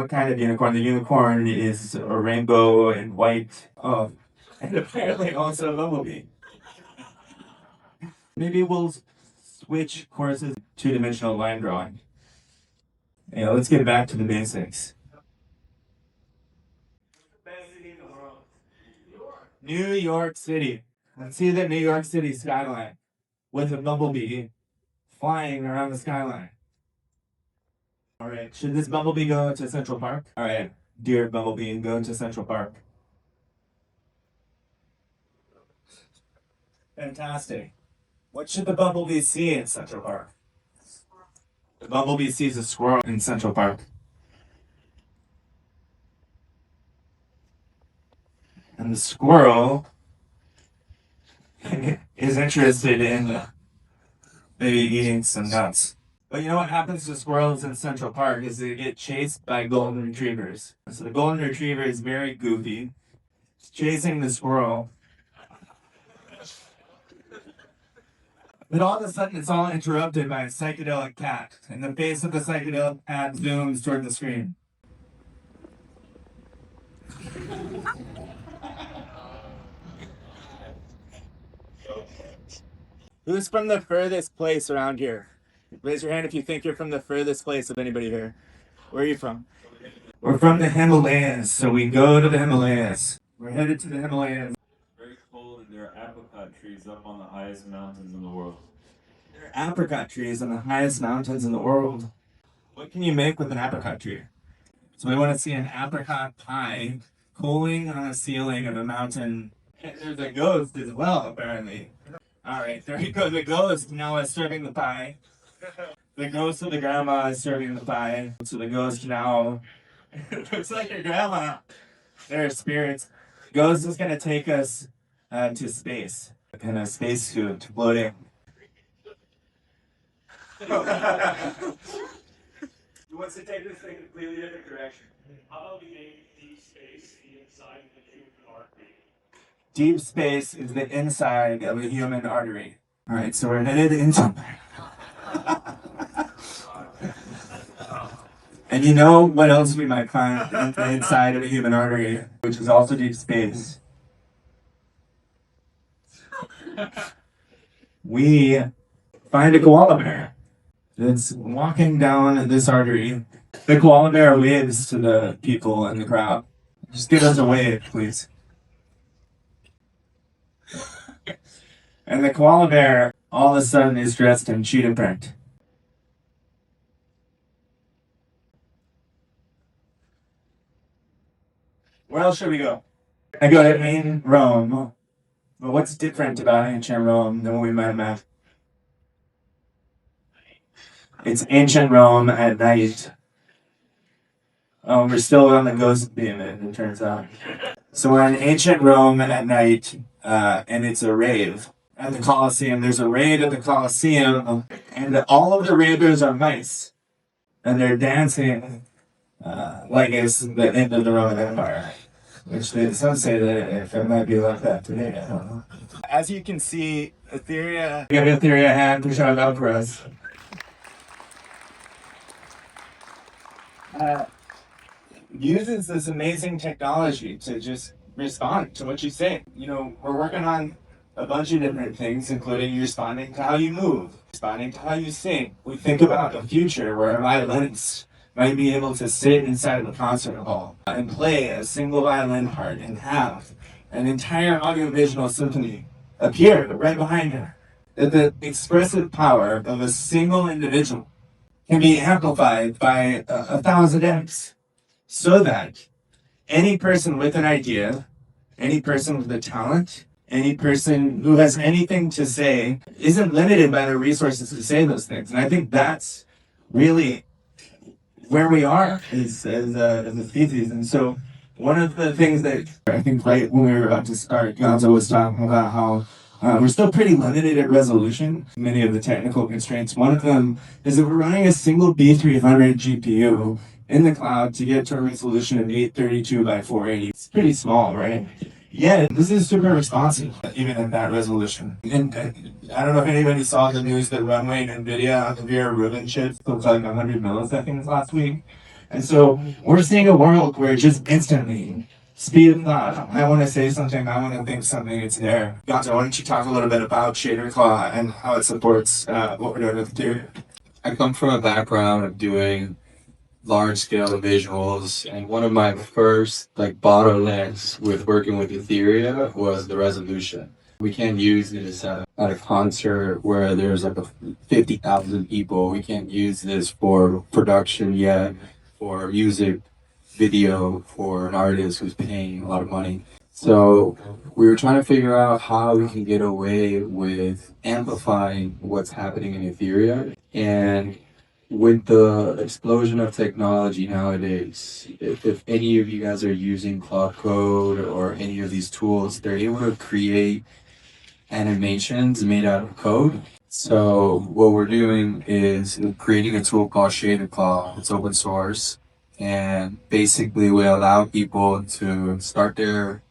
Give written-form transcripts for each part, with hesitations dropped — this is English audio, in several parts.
what kind of unicorn. The unicorn is a rainbow and white. Oh, and apparently also a bumblebee. Maybe we'll switch courses to two-dimensional line drawing. Yeah, let's get back to the basics. New York City. Let's see the New York City skyline with a bumblebee flying around the skyline. All right, should this bumblebee go to Central Park? All right, dear bumblebee, go to Central Park. Fantastic. What should the bumblebee see in Central Park? The bumblebee sees a squirrel in Central Park. And the squirrel is interested in maybe eating some nuts. But you know what happens to squirrels in Central Park is they get chased by golden retrievers. So the golden retriever is very goofy. It's chasing the squirrel. But all of a sudden it's all interrupted by a psychedelic cat. And the face of the psychedelic cat zooms toward the screen. Who's from the furthest place around here? Raise your hand if you think you're from the furthest place of anybody here. Where are you from? We're from the Himalayas, so we go to the Himalayas. We're headed to the Himalayas. Very cold, and there are apricot trees up on the highest mountains in the world. There are apricot trees on the highest mountains in the world. What can you make with an apricot tree? So we want to see an apricot pie cooling on a ceiling of a mountain. And there's a ghost as well, apparently. All right, there you go. The ghost now is serving the pie. The ghost of the grandma is serving the pie. So the ghost now looks like your grandma. There are spirits. Ghost is going to take us to space. In a spacesuit floating. He wants to take this thing in a completely different direction. How about we make deep space the inside of the human artery? Deep space is the inside of a human artery. All right, so we're headed into... And you know what else we might find in the inside of a human artery, which is also deep space? We find a koala bear that's walking down this artery. The koala bear waves to the people in the crowd. Just give us a wave, please. And the koala bear all of a sudden is dressed in cheetah print. Where else should we go? I go to ancient Rome. But what's different about ancient Rome than what we might have? It's ancient Rome at night. We're still on the ghost beam, it turns out. So we're in ancient Rome at night, and it's a rave at the Colosseum. There's a rave at the Colosseum, and all of the ravers are mice. And they're dancing like it's the end of the Roman Empire. Which some say that it might be like that today, I don't know. As you can see, Etheria, give Etheria a hand for showing up for us. Uses this amazing technology to just respond to what you say. You know, we're working on a bunch of different things, including responding to how you move, responding to how you sing. We think about a future where a violinist might be able to sit inside of a concert hall and play a single violin part and have an entire audiovisual symphony appear right behind her. That the expressive power of a single individual can be amplified by 1,000x, so that any person with an idea, any person with a talent, any person who has anything to say isn't limited by the resources to say those things. And I think that's really where we are as a species. And so one of the things that I think right when we were about to start, Gonzo was talking about how we're still pretty limited at resolution, many of the technical constraints. One of them is that we're running a single B300 GPU in the cloud to get to a resolution of 832 by 480. It's pretty small, right? Yeah, this is super responsive, even at that resolution. And I don't know if anybody saw the news that Runway and NVIDIA on the 𝐕RYL ELITES chips took like 100 milliseconds last week. And so we're seeing a world where just instantly, speed of thought, I want to say something, I want to think something, it's there. Gonzo, why don't you talk a little bit about 𝐤𝐫𝐷 and how it supports what we're doing with Ethereum? I come from a background of doing large-scale visuals, and one of my first bottlenecks with working with Ethereum was the resolution. We can't use this at a concert where there's 50,000 people. We can't use this for production yet, for music video, for an artist who's paying a lot of money. So we were trying to figure out how we can get away with amplifying what's happening in Ethereum. And with the explosion of technology nowadays, if any of you guys are using Cloud Code or any of these tools, they're able to create animations made out of code. So what we're doing is creating a tool called 𝐤𝐫𝐷. It's open source, and basically we allow people to start their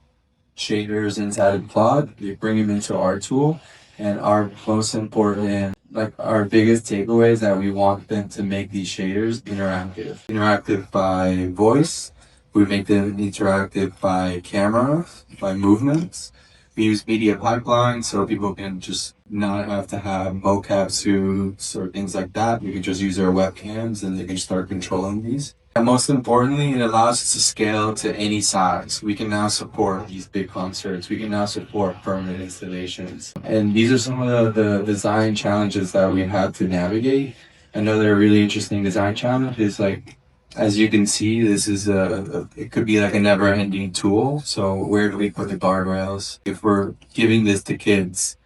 shaders inside of Claude. They bring them into our tool, and our most important, our biggest takeaway is that we want them to make these shaders interactive. Interactive by voice. We make them interactive by camera, by movements. We use media pipelines so people can just not have to have mocap suits or things like that. We can just use their webcams and they can start controlling these. And most importantly, it allows us to scale to any size. We can now support these big concerts. We can now support permanent installations. And these are some of the design challenges that we had to navigate. Another really interesting design challenge is as you can see, this is it could be a never-ending tool. So where do we put the guardrails? If we're giving this to kids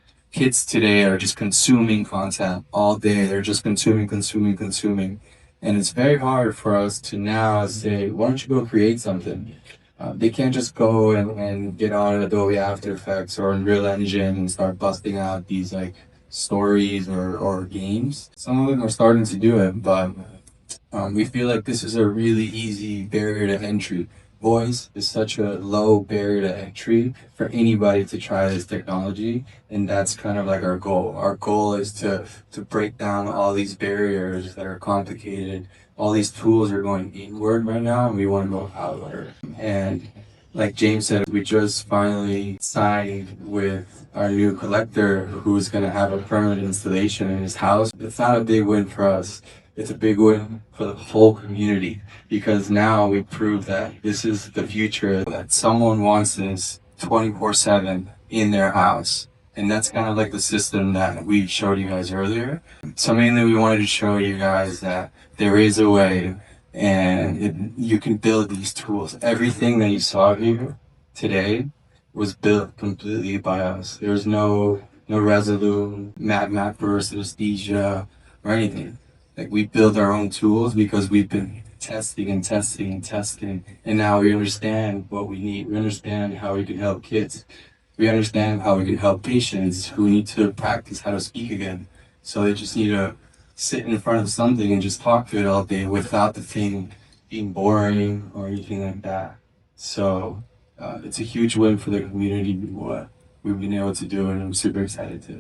today are just consuming content all day. They're just consuming. And it's very hard for us to now say, why don't you go create something? They can't just go and get on Adobe After Effects or Unreal Engine and start busting out these stories or games. Some of them are starting to do it, but we feel like this is a really easy barrier to entry. Voice is such a low barrier to entry for anybody to try this technology, and that's kind of our goal. Our goal is to break down all these barriers that are complicated. All these tools are going inward right now, and we want to go outward. And like James said, we just finally signed with our new collector who's going to have a permanent installation in his house. It's not a big win for us. It's a big win for the whole community, because now we prove that this is the future, that someone wants this 24/7 in their house. And that's kind of the system that we showed you guys earlier. So mainly we wanted to show you guys that there is a way, and you can build these tools. Everything that you saw here today was built completely by us. There's no Resolute, Map versus 𝐸𝐴 or anything. We build our own tools because we've been testing, and now we understand what we need. We understand how we can help kids. We understand how we can help patients who need to practice how to speak again. So they just need to sit in front of something and just talk to it all day without the thing being boring or anything like that. So it's a huge win for the community, what we've been able to do, and I'm super excited to